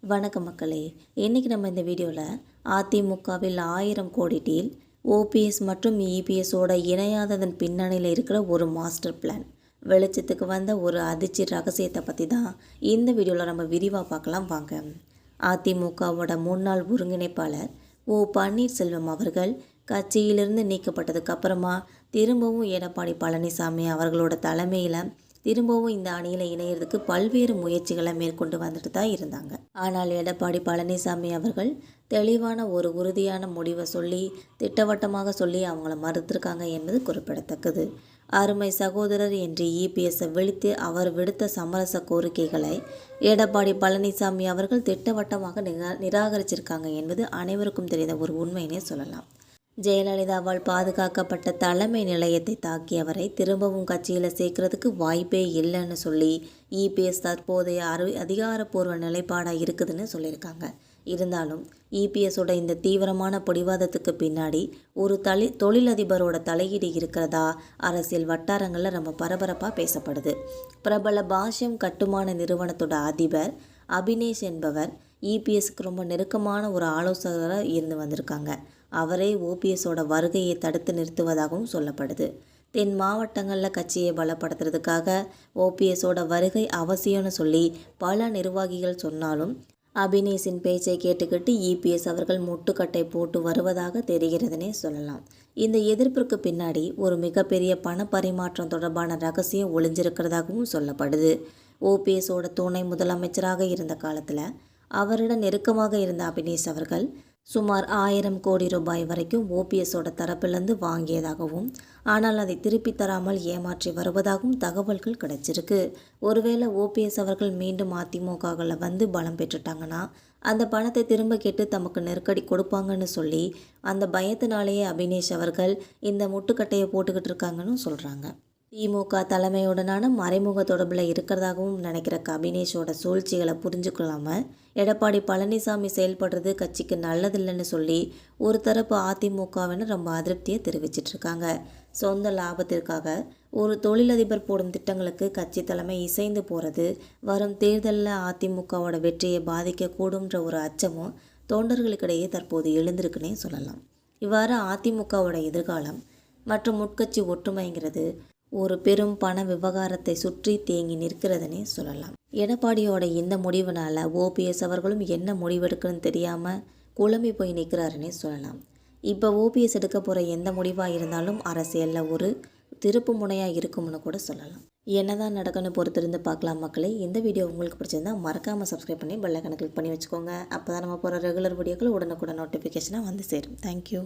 வணக்கம் மக்களே. இன்றைக்கி நம்ம இந்த வீடியோவில் அதிமுகவில் 1000 கோடி டீல், ஓபிஎஸ் மற்றும் இபிஎஸோட இணையாததன் பின்னணியில் இருக்கிற ஒரு மாஸ்டர் பிளான், வெளிச்சத்துக்கு வந்த ஒரு அதிர்ச்சி ரகசியத்தை பற்றி தான் இந்த வீடியோவில் நம்ம விரிவாக பார்க்கலாம் வாங்க. அதிமுகவோட முன்னாள் ஒருங்கிணைப்பாளர் பன்னீர்செல்வம் அவர்கள் கட்சியிலிருந்து நீக்கப்பட்டதுக்கு அப்புறமா திரும்பவும் எடப்பாடி பழனிசாமி அவர்களோட தலைமையில் திரும்பவும் இந்த அணியில் இணையிறதுக்கு பல்வேறு முயற்சிகளை மேற்கொண்டு வந்துட்டு தான் இருந்தாங்க. ஆனால் எடப்பாடி பழனிசாமி அவர்கள் தெளிவான ஒரு உறுதியான முடிவை சொல்லி திட்டவட்டமாக சொல்லி அவங்கள மறுத்திருக்காங்க என்பது குறிப்பிடத்தக்கது. அருமை சகோதரர் என்று இபிஎஸ்ஸை விழித்து அவர் விடுத்த சமரச கோரிக்கைகளை எடப்பாடி பழனிசாமி அவர்கள் திட்டவட்டமாக நிராகரிச்சிருக்காங்க என்பது அனைவருக்கும் தெரிந்த ஒரு உண்மையினே சொல்லலாம். ஜெயலலிதாவால் பாதுகாக்கப்பட்ட தலைமை நிலையத்தை தாக்கியவரை திரும்பவும் கட்சியில் சேர்க்கறதுக்கு வாய்ப்பே இல்லைன்னு சொல்லி இபிஎஸ் தற்போதைய அதிகாரப்பூர்வ நிலைப்பாடாக இருக்குதுன்னு சொல்லியிருக்காங்க. இருந்தாலும் இபிஎஸோட இந்த தீவிரமான பிடிவாதத்துக்கு பின்னாடி ஒரு தொழிலதிபரோட தலையீடு இருக்கிறதா அரசியல் வட்டாரங்களில் ரொம்ப பரபரப்பாக பேசப்படுது. பிரபல பாஷ்யம் கட்டுமான நிறுவனத்தோட அதிபர் அபினேஷ் என்பவர் இபிஎஸ்க்கு ரொம்ப நெருக்கமான ஒரு ஆலோசகராக இருந்து வந்திருக்காங்க. அவரே ஓபிஎஸோட வருகையை தடுத்து நிறுத்துவதாகவும் சொல்லப்படுது. தென் மாவட்டங்களில் கட்சியை பலப்படுத்துறதுக்காக ஓபிஎஸோட வருகை அவசியம்னு சொல்லி பல நிர்வாகிகள் சொன்னாலும் அபினேஷின் பேச்சை கேட்டுக்கிட்டு இபிஎஸ் அவர்கள் முட்டுக்கட்டை போட்டு வருவதாக தெரிகிறதுனே சொல்லலாம். இந்த எதிர்ப்பிற்கு பின்னாடி ஒரு மிகப்பெரிய பண பரிமாற்றம் தொடர்பான ரகசியம் ஒளிஞ்சிருக்கிறதாகவும் சொல்லப்படுது. ஓபிஎஸோட துணை முதலமைச்சராக இருந்த காலத்தில் அவரிடம் நெருக்கமாக இருந்த அபினேஷ் அவர்கள் சுமார் 1000 கோடி ரூபாய் வரைக்கும் ஓபிஎஸோட தரப்பிலிருந்து வாங்கியதாகவும் ஆனால் அதை திருப்பி தராமல் ஏமாற்றி வருவதாகவும் தகவல்கள் கிடைச்சிருக்கு. ஒருவேளை ஓபிஎஸ் அவர்கள் மீண்டும் அதிமுகவில் வந்து பலம் பெற்றுட்டாங்கன்னா அந்த பணத்தை திரும்ப கேட்டு தமக்கு நெருக்கடி கொடுப்பாங்கன்னு சொல்லி அந்த பயத்தினாலேயே அபினேஷ் அவர்கள் இந்த முட்டுக்கட்டையை போட்டுக்கிட்டு இருக்காங்கன்னு சொல்கிறாங்க. திமுக தலைமையுடனான மறைமுக தொடர்பில் இருக்கிறதாகவும் நினைக்கிற அபினேஷோட சூழ்ச்சிகளை புரிஞ்சுக்கொள்ளாமல் எடப்பாடி பழனிசாமி செயல்படுறது கட்சிக்கு நல்லதில்லைன்னு சொல்லி ஒரு தரப்பு அதிமுகவினர் ரொம்ப அதிருப்தியை தெரிவிச்சிட்ருக்காங்க. சொந்த லாபத்திற்காக ஒரு தொழிலதிபர் போடும் திட்டங்களுக்கு கட்சி தலைமை இசைந்து போகிறது வரும் தேர்தலில் அதிமுகவோட வெற்றியை பாதிக்கக்கூடும்ன்ற ஒரு அச்சமும் தொண்டர்களுக்கிடையே தற்போது எழுந்திருக்குன்னே சொல்லலாம். இவ்வாறு அதிமுகவோட எதிர்காலம் மற்றும் உட்கட்சி ஒற்றுமைங்கிறது ஒரு பெரும் பண விவகாரத்தை சுற்றி தேங்கி நிற்கிறதுனே சொல்லலாம். எடப்பாடியோட இந்த முடிவுனால ஓபிஎஸ் அவர்களும் என்ன முடிவெடுக்கணும்னு தெரியாமல் குழம்பி போய் நிற்கிறாருன்னே சொல்லலாம். இப்போ ஓபிஎஸ் எடுக்க போகிற எந்த முடிவாக இருந்தாலும் அரசியலில் ஒரு திருப்பு முனையாக இருக்கும்னு கூட சொல்லலாம். என்னதான் நடக்குன்னு பொறுத்திருந்து பார்க்கலாம் மக்களே. இந்த வீடியோ உங்களுக்கு பிடிச்சிருந்தா மறக்காமல் சப்ஸ்கிரைப் பண்ணி பெல் ஐகானை கிளிக் பண்ணி வச்சுக்கோங்க. அப்போ தான் நம்ம போகிற ரெகுலர் வீடியோக்கள் உடனுக்குடன் நோட்டிஃபிகேஷனாக வந்து சேரும். தேங்க்யூ.